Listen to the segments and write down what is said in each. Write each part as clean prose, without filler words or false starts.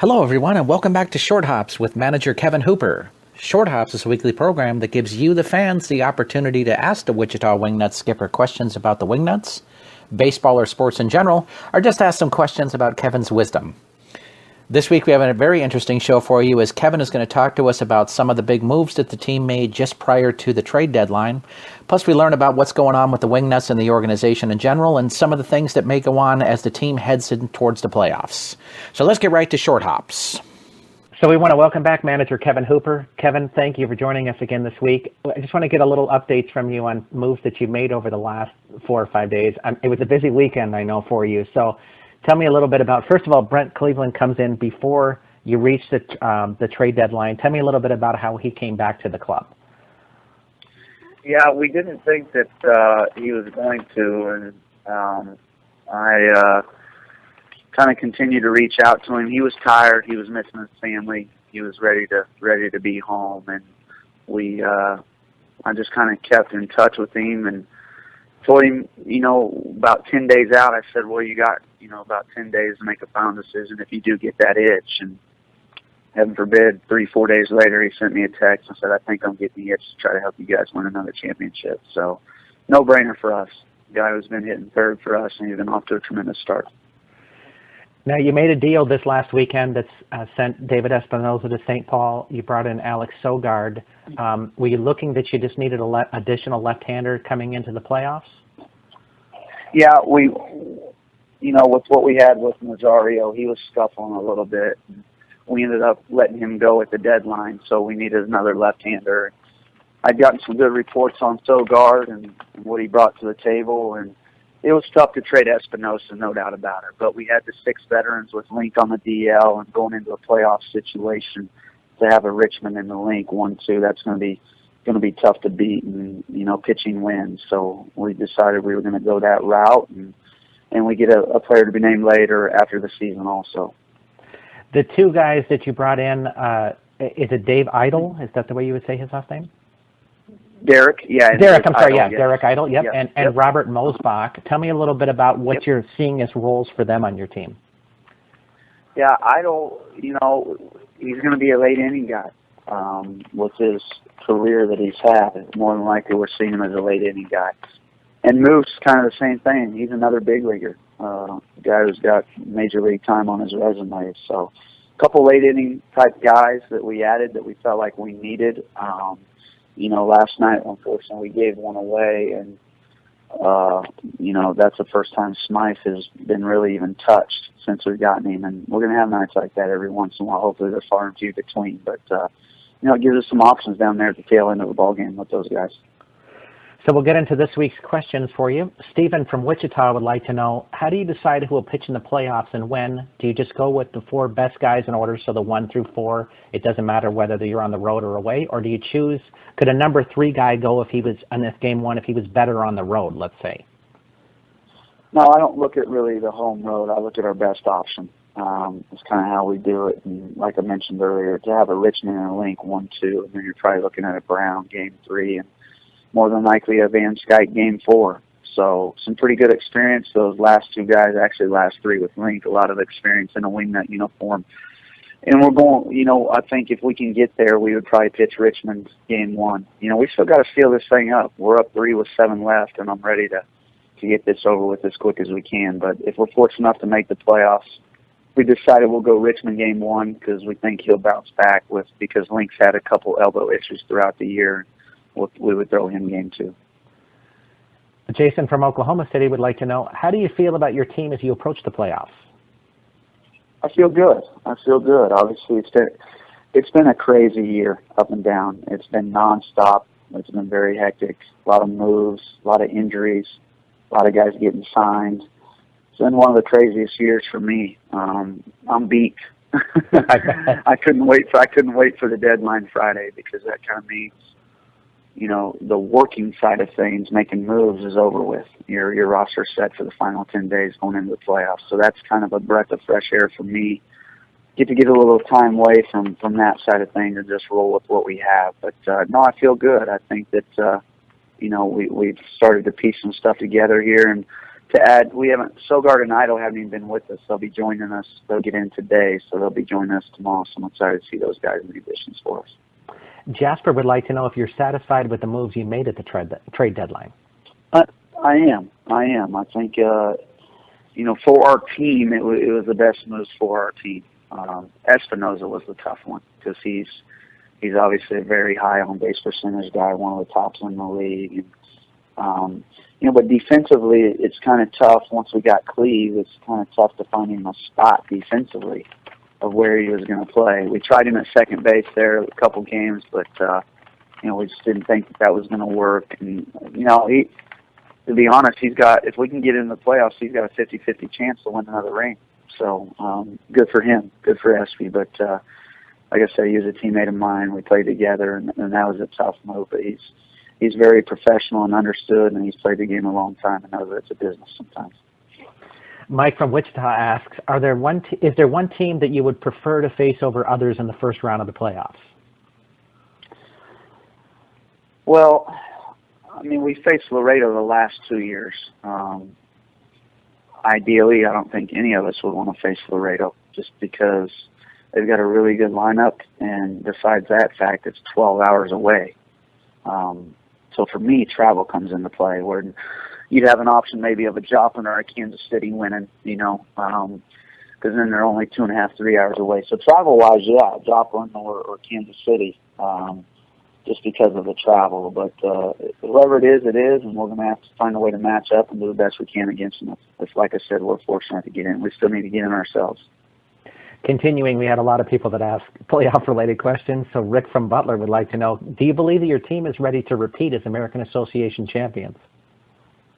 Hello, everyone, and welcome back to Short Hops with manager Kevin Hooper. Short Hops is a weekly program that gives you, the fans, the opportunity to ask the Wichita Wingnuts skipper questions about the Wingnuts, baseball or sports in general, or just ask some questions about Kevin's wisdom. This week we have a very interesting show for you, as Kevin is going to talk to us about some of the big moves that the team made just prior to the trade deadline. Plus we learn about what's going on with the Wingnuts and the organization in general, and some of the things that may go on as the team heads in towards the playoffs. So let's get right to Short Hops. So we want to welcome back manager Kevin Hooper. Kevin, thank you for joining us again this week. I just want to get a little updates from you on moves that you made over the last 4 or 5 days. It was a busy weekend, I know, for you. So tell me a little bit about, first of all, Brent Cleveland comes in before you reach the trade deadline. Tell me a little bit about how he came back to the club. Yeah, we didn't think that he was going to, and I kind of continued to reach out to him. He was tired. He was missing his family. He was ready to be home, and I just kind of kept in touch with him and told him, about 10 days out, I said, well, you got, about 10 days to make a final decision if you do get that itch. And heaven forbid, 3-4 days later, he sent me a text and said, I think I'm getting the itch to try to help you guys win another championship. So, no-brainer for us. The guy who's been hitting third for us, and he's been off to a tremendous start. Now, you made a deal this last weekend that's sent David Espinosa to St. Paul. You brought in Alex Sogard. Were you looking that you just needed an additional left-hander coming into the playoffs? Yeah, with what we had with Nazario, he was scuffling a little bit. We ended up letting him go at the deadline, so we needed another left-hander. I'd gotten some good reports on Sogard and what he brought to the table, and it was tough to trade Espinosa, no doubt about it. But we had the 6 veterans with Link on the DL, and going into a playoff situation to have a Richmond in the Link 1-2, that's going to be tough to beat, and pitching wins. So we decided we were going to go that route, and we get a player to be named later after the season also. The 2 guys that you brought in, is it Dave Idle? Is that the way you would say his last name? Derek, yeah. Derek Idle, yep. Yep. And Robert Mosbach. Tell me a little bit about what you're seeing as roles for them on your team. Yeah, Idle, he's going to be a late inning guy. With his career that he's had, more than likely we're seeing him as a late inning guy. And Moose, kind of the same thing. He's another big leaguer, a guy who's got major league time on his resume. So a couple late inning type guys that we added that we felt like we needed. Last night, unfortunately, we gave one away, and, that's the first time Smythe has been really even touched since we've gotten him, and we're going to have nights like that every once in a while. Hopefully they're far and few between, but, it gives us some options down there at the tail end of the ballgame with those guys. So we'll get into this week's questions for you. Stephen from Wichita would like to know, how do you decide who will pitch in the playoffs and when? Do you just go with the 4 best guys in order, so the 1 through 4, it doesn't matter whether you're on the road or away? Or do you choose, could a number 3 guy go if he was, in this game 1, if he was better on the road, let's say? No, I don't look at really the home road. I look at our best option. It's kind of how we do it. And like I mentioned earlier, to have a Richmond and a Link 1-2, and then you're probably looking at a Brown game 3, and more than likely a Van Skyke game 4. So some pretty good experience. Those last 2 guys, actually last 3 with Link, a lot of experience in a wingnut uniform. And we're going, I think if we can get there, we would probably pitch Richmond game 1. We still got to seal this thing up. We're up 3 with 7 left, and I'm ready to get this over with as quick as we can. But if we're fortunate enough to make the playoffs, we decided we'll go Richmond game 1 because we think he'll bounce back because Link's had a couple elbow issues throughout the year. We would throw him game 2. Jason from Oklahoma City would like to know, how do you feel about your team as you approach the playoffs? I feel good. Obviously, it's been a crazy year, up and down. It's been nonstop. It's been very hectic. A lot of moves, a lot of injuries, a lot of guys getting signed. It's been one of the craziest years for me. I'm beat. I couldn't wait for the deadline Friday, because that kind of means, the working side of things, making moves, is over with. Your roster's set for the final 10 days going into the playoffs. So that's kind of a breath of fresh air for me. Get a little time away from that side of things and just roll with what we have. But no, I feel good. I think that we've started to piece some stuff together here, and to add, we haven't, Sogard and Idle haven't even been with us. They'll be joining us. They'll get in today, so they'll be joining us tomorrow. So I'm excited to see those guys in the additions for us. Jasper would like to know if you're satisfied with the moves you made at the trade deadline. I am. I think, for our team, it was the best moves for our team. Espinoza was the tough one because he's obviously a very high on base percentage guy, one of the tops in the league. And, but defensively, it's kind of tough. Once we got Cleve, it's kind of tough to find him a spot defensively of where he was going to play. We tried him at second base there a couple games, but we just didn't think that was going to work. And he, to be honest, if we can get in the playoffs, he's got a 50-50 chance to win another ring. So good for him, good for Espy. But like I said, he was a teammate of mine. We played together, and that was a tough move. But he's very professional and understood, and he's played the game a long time and knows that it's a business sometimes. Mike from Wichita asks, is there one team that you would prefer to face over others in the first round of the playoffs? Well, we faced Laredo the last 2 years. Ideally, I don't think any of us would want to face Laredo just because they've got a really good lineup, and besides that fact, it's 12 hours away. So for me, travel comes into play, where you'd have an option maybe of a Joplin or a Kansas City winning, because then they're only 2.5, 3 hours away. So travel-wise, yeah, Joplin or Kansas City, just because of the travel. But whoever it is, and we're going to have to find a way to match up and do the best we can against them. It's like I said, we're fortunate to get in. We still need to get in ourselves. Continuing, we had a lot of people that asked playoff-related questions. So Rick from Butler would like to know, do you believe that your team is ready to repeat as American Association champions?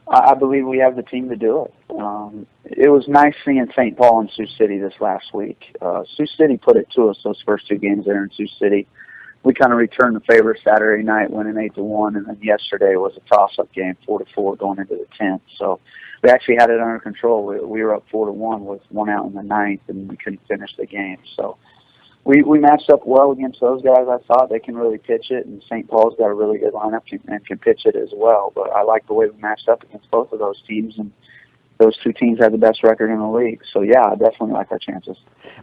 I believe we have the team to do it. It was nice seeing St. Paul and Sioux City this last week. Sioux City put it to us those first 2 games there in Sioux City. We kind of returned the favor Saturday night, winning 8-1, and then yesterday was a toss-up game, 4-4, going into the 10th. So we actually had it under control. We were up 4-1 with 1 out in the 9th, and we couldn't finish the game. So we matched up well against those guys. I thought they can really pitch it, and St. Paul's got a really good lineup and can pitch it as well. But I like the way we matched up against both of those teams, and those 2 teams had the best record in the league. So, yeah, I definitely like our chances.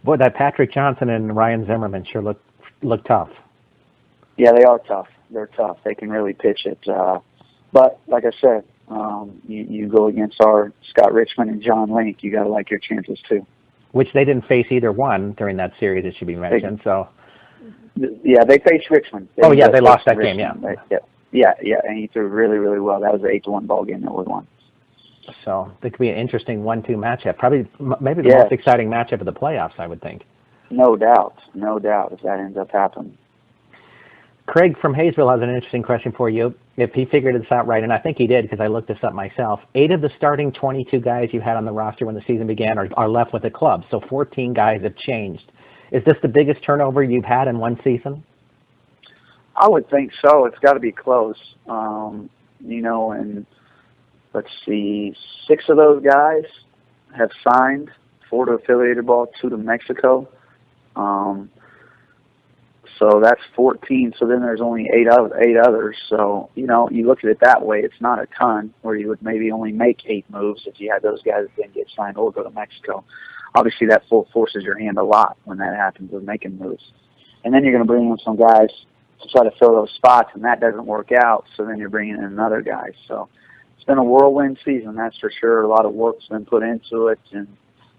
Boy, that Patrick Johnson and Ryan Zimmerman sure look tough. Yeah, they are tough. They're tough. They can really pitch it. But like I said, you go against our Scott Richmond and John Link, you got to like your chances too. Which they didn't face either one during that series, it should be mentioned. Yeah, they faced Richmond. They lost that game. Yeah, and he threw really, really well. That was an 8-1 ball game that we won. So it could be an interesting 1-2 matchup. Maybe the most exciting matchup of the playoffs, I would think. No doubt, if that ends up happening. Craig from Hayesville has an interesting question for you. If he figured this out right, and I think he did because I looked this up myself, 8 of the starting 22 guys you had on the roster when the season began are left with the club, so 14 guys have changed. Is this the biggest turnover you've had in one season? I would think so. It's got to be close. And let's see, 6 of those guys have signed, 4 to affiliated ball, 2 to Mexico. So that's 14. So then there's only 8 others. So, you look at it that way. It's not a ton where you would maybe only make 8 moves if you had those guys that didn't get signed or go to Mexico. Obviously, that forces your hand a lot when that happens with making moves. And then you're going to bring in some guys to try to fill those spots, and that doesn't work out. So then you're bringing in another guy. So it's been a whirlwind season, that's for sure. A lot of work's been put into it, and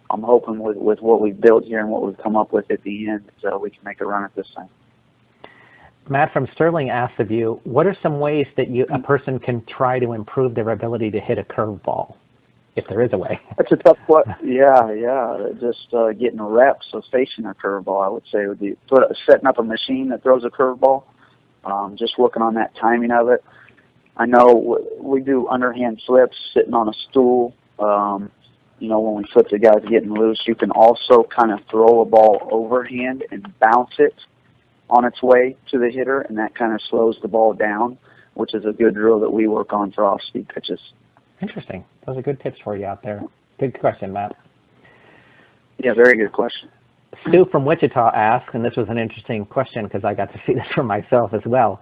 I'm hoping with what we've built here and what we've come up with at the end, we can make a run at this thing. Matt from Sterling asks of you, what are some ways that a person can try to improve their ability to hit a curveball, if there is a way? That's a tough one. Yeah. Just getting reps of facing a curveball, I would say, would be setting up a machine that throws a curveball, just working on that timing of it. I know we do underhand flips, sitting on a stool. When we flip the guys getting loose, you can also kind of throw a ball overhand and bounce it on its way to the hitter, and that kind of slows the ball down, which is a good drill that we work on for off-speed pitches. Interesting. Those are good tips for you out there. Good question, Matt. Yeah, very good question. Stu from Wichita asks, and this was an interesting question because I got to see this for myself as well.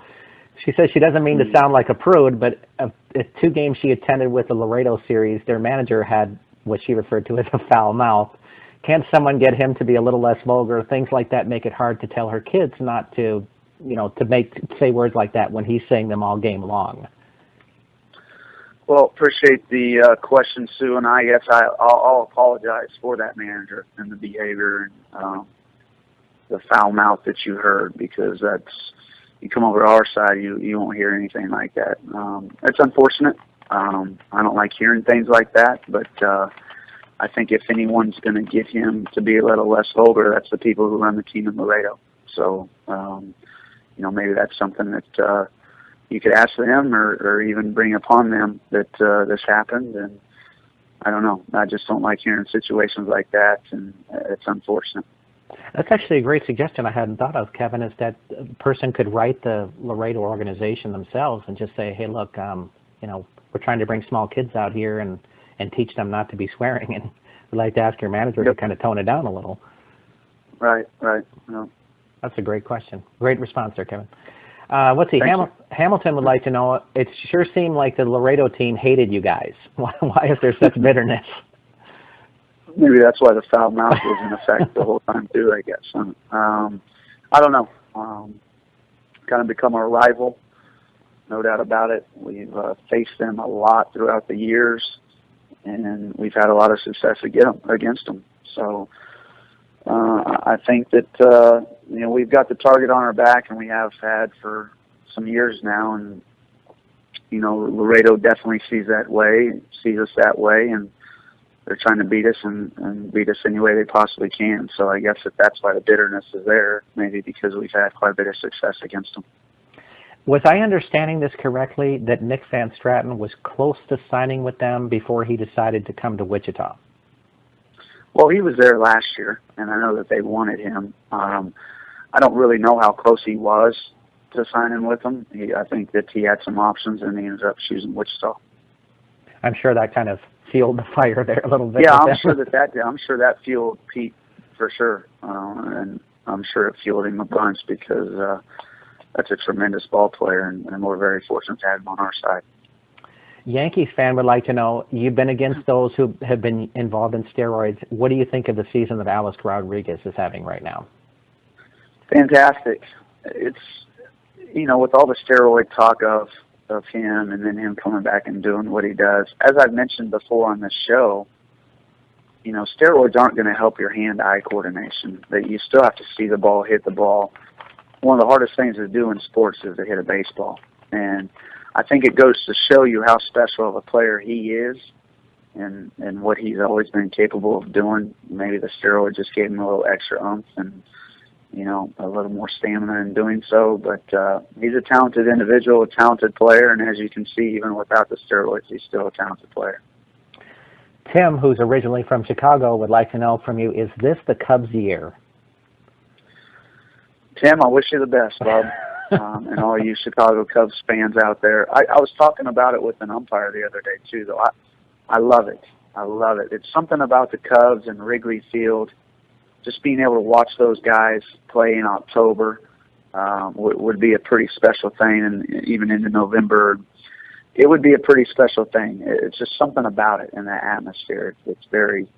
She says she doesn't mean to sound like a prude, but at 2 games she attended with the Laredo series, their manager had what she referred to as a foul mouth. Can't someone get him to be a little less vulgar? Things like that make it hard to tell her kids not to, say words like that when he's saying them all game long. Well, appreciate the question, Sue, and I guess I'll apologize for that manager and the behavior and the foul mouth that you heard, because you come over to our side, you won't hear anything like that. It's unfortunate. I don't like hearing things like that, but I think if anyone's going to get him to be a little less vulgar, that's the people who run the team in Laredo. So, maybe that's something that you could ask them or even bring upon them that this happened. And I don't know. I just don't like hearing situations like that, and it's unfortunate. That's actually a great suggestion I hadn't thought of, Kevin, is that a person could write the Laredo organization themselves and just say, hey, look, we're trying to bring small kids out here and teach them not to be swearing, and we'd like to ask your manager to kind of tone it down a little. Right. No. That's a great question. Great response there, Kevin. Let's see. Hamilton would like to know, it sure seemed like the Laredo team hated you guys. Why is there such bitterness? Maybe that's why the foul mouth was in effect the whole time too, I guess. I don't know. Kind of become our rival, no doubt about it. We've faced them a lot throughout the years, and we've had a lot of success against them. So I think that we've got the target on our back, and we have had for some years now. And Laredo definitely sees us that way, and they're trying to beat us and beat us any way they possibly can. So I guess that's why the bitterness is there, maybe because we've had quite a bit of success against them. Was I understanding this correctly, that Nick Van Stratten was close to signing with them before he decided to come to Wichita? Well, he was there last year, and I know that they wanted him. I don't really know how close he was to signing with them. I think that he had some options, and he ended up choosing Wichita. I'm sure that kind of fueled the fire there a little bit. Yeah, I'm sure that fueled Pete for sure, and I'm sure it fueled him a bunch because that's a tremendous ball player, and we're very fortunate to have him on our side. Yankees fan would like to know, you've been against those who have been involved in steroids. What do you think of the season that Alex Rodriguez is having right now? Fantastic. It's, with all the steroid talk of him and then him coming back and doing what he does, as I've mentioned before on this show, steroids aren't going to help your hand-eye coordination. That you still have to see the ball, hit the ball. One of the hardest things to do in sports is to hit a baseball. And I think it goes to show you how special of a player he is and what he's always been capable of doing. Maybe the steroid just gave him a little extra oomph and, a little more stamina in doing so. But he's a talented individual, a talented player, and as you can see, even without the steroids, he's still a talented player. Tim, who's originally from Chicago, would like to know from you, is this the Cubs' year? Tim, I wish you the best, bub. And all you Chicago Cubs fans out there. I was talking about it with an umpire the other day, too, though. I love it. I love it. It's something about the Cubs and Wrigley Field. Just being able to watch those guys play in October would be a pretty special thing, and even into November, it would be a pretty special thing. It's just something about it and that atmosphere. It's very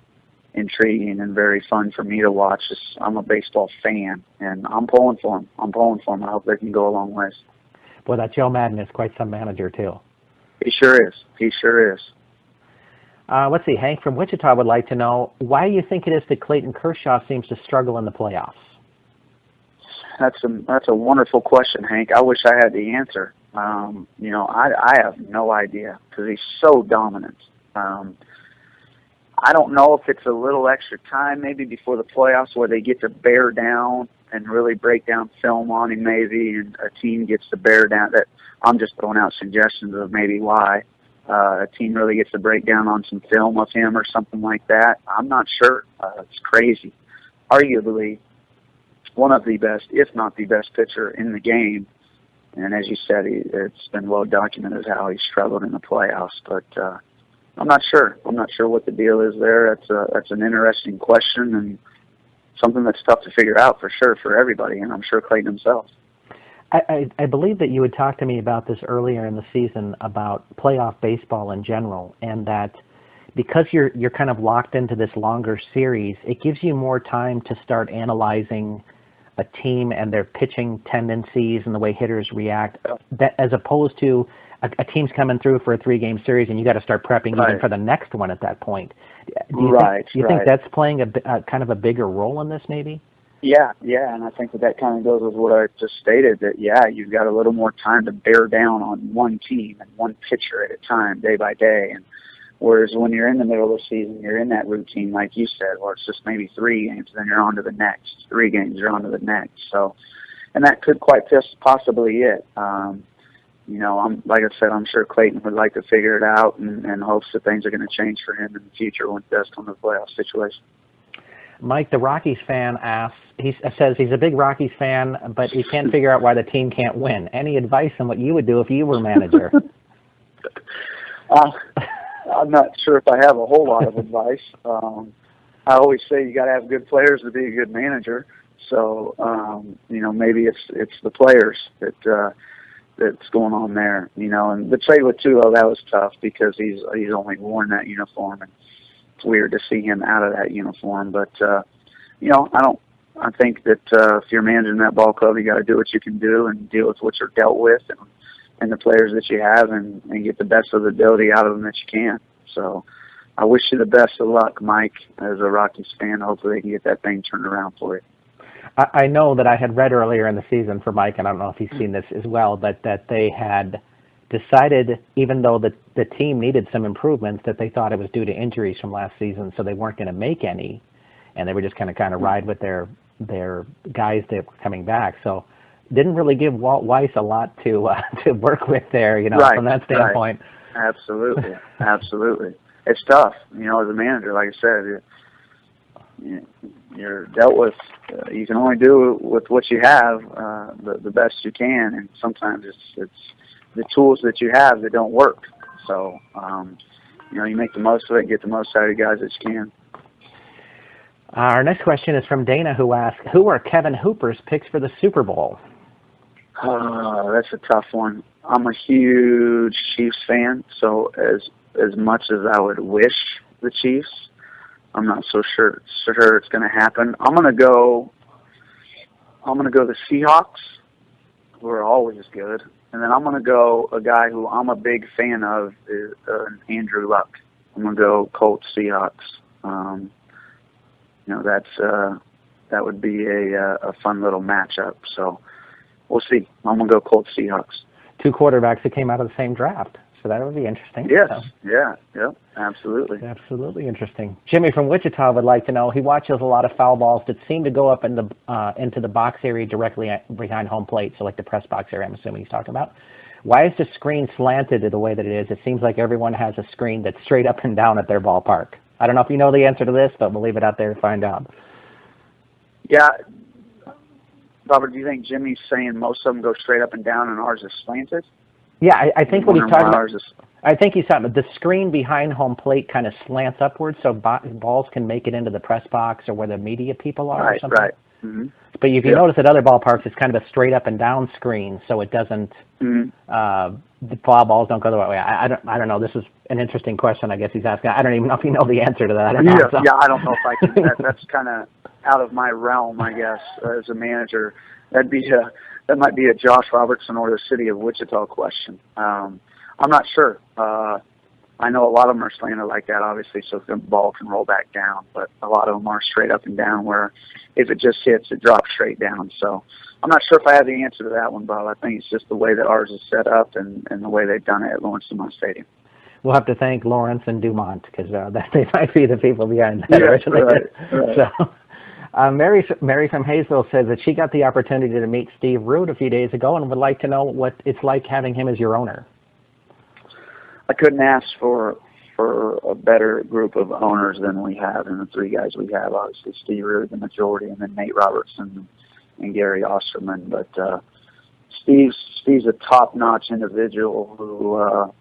intriguing and very fun for me to watch. I'm a baseball fan, and I'm pulling for them. I hope they can go a long ways. Well, that Joe Madden is quite some manager, too. He sure is. Let's see. Hank from Wichita would like to know, why do you think it is that Clayton Kershaw seems to struggle in the playoffs? That's a wonderful question, Hank. I wish I had the answer. I have no idea because he's so dominant. I don't know if it's a little extra time maybe before the playoffs where they get to bear down and really break down film on him maybe, and a team gets to bear down. That I'm just throwing out suggestions of maybe why. A team really gets to break down on some film of him or something like that. I'm not sure. It's crazy. Arguably one of the best, if not the best pitcher in the game. And as you said, it's been well documented how he struggled in the playoffs. But I'm not sure. I'm not sure what the deal is there. That's an interesting question and something that's tough to figure out for sure for everybody, and I'm sure Clayton himself. I believe that you had talked to me about this earlier in the season about playoff baseball in general, and that because you're kind of locked into this longer series, it gives you more time to start analyzing a team and their pitching tendencies and the way hitters react, that as opposed to a team's coming through for a 3-game series and you got to start prepping even for the next one at that point. Do you think that's playing a kind of a bigger role in this, maybe? Yeah, and I think that kind of goes with what I just stated, that, you've got a little more time to bear down on one team and one pitcher at a time, day by day. And whereas when you're in the middle of the season, you're in that routine, like you said, where it's just maybe 3 games, then you're on to the next. 3 games, you're on to the next. So, and that could quite possibly it. Like I said, I'm sure Clayton would like to figure it out and hopes that things are going to change for him in the future when it does come to the playoff situation. Mike, the Rockies fan, says he's a big Rockies fan, but he can't figure out why the team can't win. Any advice on what you would do if you were manager? I'm not sure if I have a whole lot of advice. I always say you got to have good players to be a good manager. So, maybe it's the players that's going on there. And the trade with Tulo, that was tough because he's only worn that uniform, and it's weird to see him out of that uniform. But I think that if you're managing that ball club, you got to do what you can do and deal with what you're dealt with and the players that you have and get the best of the ability out of them that you can. So I wish you the best of luck, Mike, as a Rockies fan. Hopefully they can get that thing turned around for you. I know that I had read earlier in the season for Mike, and I don't know if he's seen this as well, but that they had decided, even though the team needed some improvements, that they thought it was due to injuries from last season, so they weren't going to make any, and they were just kind of ride with their guys that were coming back. So didn't really give Walt Weiss a lot to work with there, from that standpoint. Right. Absolutely. It's tough, as a manager. Like I said, you're dealt with. You can only do with what you have the best you can, and sometimes it's the tools that you have that don't work. So you make the most of it, get the most out of the guys that you can. Our next question is from Dana, who asks, who are Kevin Hooper's picks for the Super Bowl? That's a tough one. I'm a huge Chiefs fan, so as much as I would wish the Chiefs, I'm not so sure it's going to happen. I'm going to go the Seahawks, who are always good, and then I'm going to go a guy who I'm a big fan of, is Andrew Luck. I'm going to go Colts Seahawks. That would be a fun little matchup. So we'll see. I'm going to go Colts Seahawks. 2 quarterbacks that came out of the same draft, so that would be interesting. Yes, absolutely. Absolutely interesting. Jimmy from Wichita would like to know, he watches a lot of foul balls that seem to go up into the box area directly behind home plate, so like the press box area, I'm assuming he's talking about. Why is the screen slanted the way that it is? It seems like everyone has a screen that's straight up and down at their ballpark. I don't know if you know the answer to this, but we'll leave it out there to find out. Yeah. Robert, do you think Jimmy's saying most of them go straight up and down and ours is slanted? Yeah, I think what he's talking about, I think he's talking about the screen behind home plate kind of slants upwards so balls can make it into the press box or where the media people are or something. Right. Mm-hmm. But if you notice at other ballparks, it's kind of a straight up and down screen, so it doesn't, the foul balls don't go the right way. I don't know. This is an interesting question, I guess he's asking. I don't even know if you know the answer to that. I don't know, I don't know if I can. That's kind of out of my realm, I guess, as a manager. That might be a Josh Robertson or the city of Wichita question. I'm not sure. I know a lot of them are slanted like that, obviously, so the ball can roll back down. But a lot of them are straight up and down, where if it just hits, it drops straight down. So I'm not sure if I have the answer to that one, Bob. I think it's just the way that ours is set up and the way they've done it at Lawrence Dumont Stadium. We'll have to thank Lawrence and Dumont because they might be the people behind that originally. Right. So, Mary from Hayesville says that she got the opportunity to meet Steve Root a few days ago and would like to know what it's like having him as your owner. I couldn't ask for a better group of owners than we have, and the 3 guys we have. Obviously, Steve Root, the majority, and then Nate Robertson and Gary Osterman. But Steve's a top-notch individual who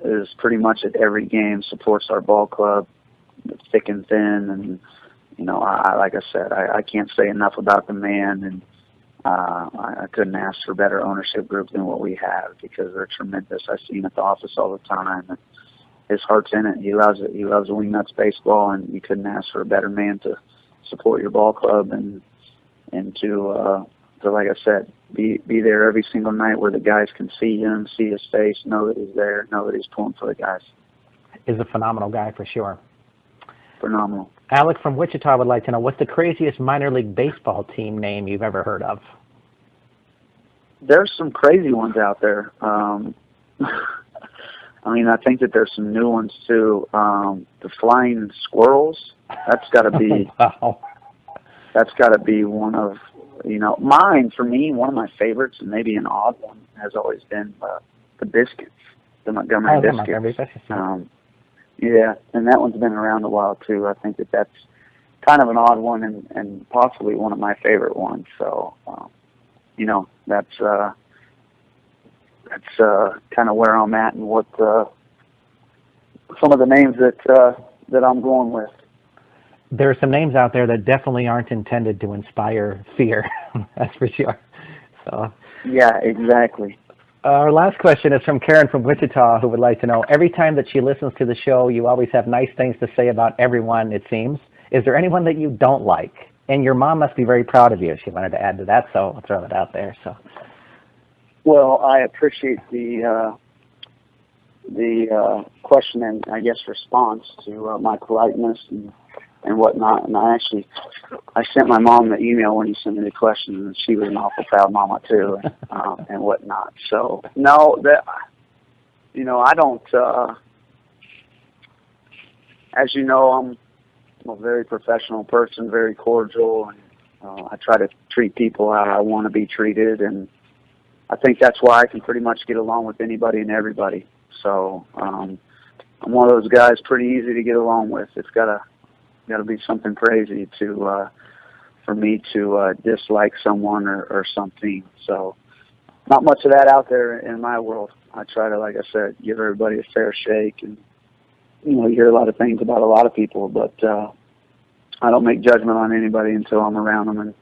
is pretty much at every game, supports our ball club, thick and thin, and like I said, I can't say enough about the man, and I couldn't ask for a better ownership group than what we have, because they're tremendous. I see him at the office all the time, and his heart's in it. He loves it. He loves Wingnuts baseball, and you couldn't ask for a better man to support your ball club and to like I said, be there every single night where the guys can see him, see his face, know that he's there, know that he's pulling for the guys. He's a phenomenal guy for sure. Phenomenal. Alec from Wichita would like to know, what's the craziest minor league baseball team name you've ever heard of? There's some crazy ones out there. I mean, I think that there's some new ones too. The Flying Squirrels. That's got to be. Wow. That's got to be one of, mine, for me, one of my favorites, and maybe an odd one, has always been the Biscuits, the Montgomery Biscuits. Montgomery Biscuits. Yeah, and that one's been around a while too. I think that that's kind of an odd one, and possibly one of my favorite ones. So, that's kind of where I'm at, and what some of the names that I'm going with. There are some names out there that definitely aren't intended to inspire fear. That's for sure. So. Yeah, exactly. Our last question is from Karen from Wichita, who would like to know, every time that she listens to the show, you always have nice things to say about everyone, it seems. Is there anyone that you don't like? And your mom must be very proud of you. She wanted to add to that, so I'll throw it out there. So. Well, I appreciate the question and, I guess, response to my politeness and whatnot. And I sent my mom the email when you sent me the question, and she was an awful proud mama too, and whatnot. So no, I don't. As you know, I'm a very professional person, very cordial, and I try to treat people how I want to be treated, and I think that's why I can pretty much get along with anybody and everybody. So I'm one of those guys, pretty easy to get along with. It's got to be something crazy for me to dislike someone or something. So not much of that out there in my world. I try to, like I said, give everybody a fair shake, and you hear a lot of things about a lot of people, but I don't make judgment on anybody until I'm around them and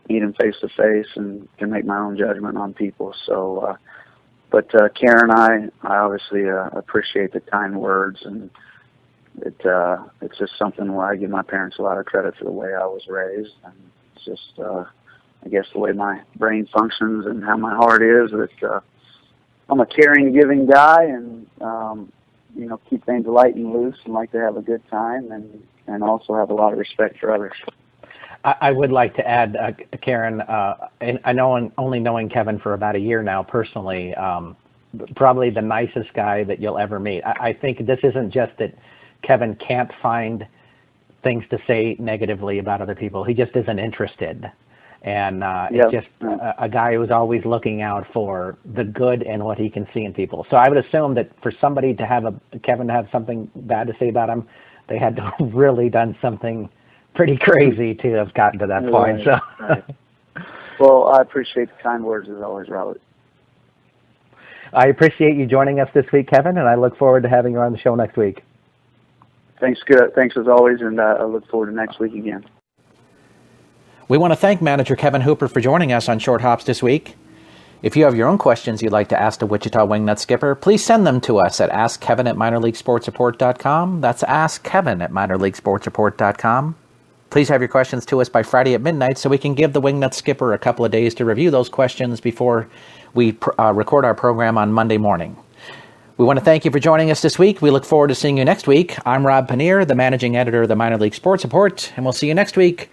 meet them face to face and can make my own judgment on people. So, but Karen, I obviously appreciate the kind words, and it's just something where I give my parents a lot of credit for the way I was raised, and it's just I guess the way my brain functions and how my heart is. That I'm a caring, giving guy, and keep things light and loose, and like to have a good time, and also have a lot of respect for others. I would like to add, Karen, and I know, only knowing Kevin for about a year now personally, probably the nicest guy that you'll ever meet. I think this isn't just that Kevin can't find things to say negatively about other people. He just isn't interested. And it's just a guy who's always looking out for the good and what he can see in people. So I would assume that for somebody to have Kevin to have something bad to say about him, they had to have really done something pretty crazy to have gotten to that point. So. Right. Well, I appreciate the kind words as always, Robert. I appreciate you joining us this week, Kevin, and I look forward to having you on the show next week. Thanks as always, and I look forward to next week again. We want to thank manager Kevin Hooper for joining us on Short Hops this week. If you have your own questions you'd like to ask the Wichita Wingnut skipper, please send them to us at askkevin@minorleaguesportsreport.com. That's askkevin@minorleaguesportsreport.com. Please have your questions to us by Friday at midnight so we can give the Wingnut skipper a couple of days to review those questions before we record our program on Monday morning. We want to thank you for joining us this week. We look forward to seeing you next week. I'm Rob Pannier, the managing editor of the Minor League Sports Report, and we'll see you next week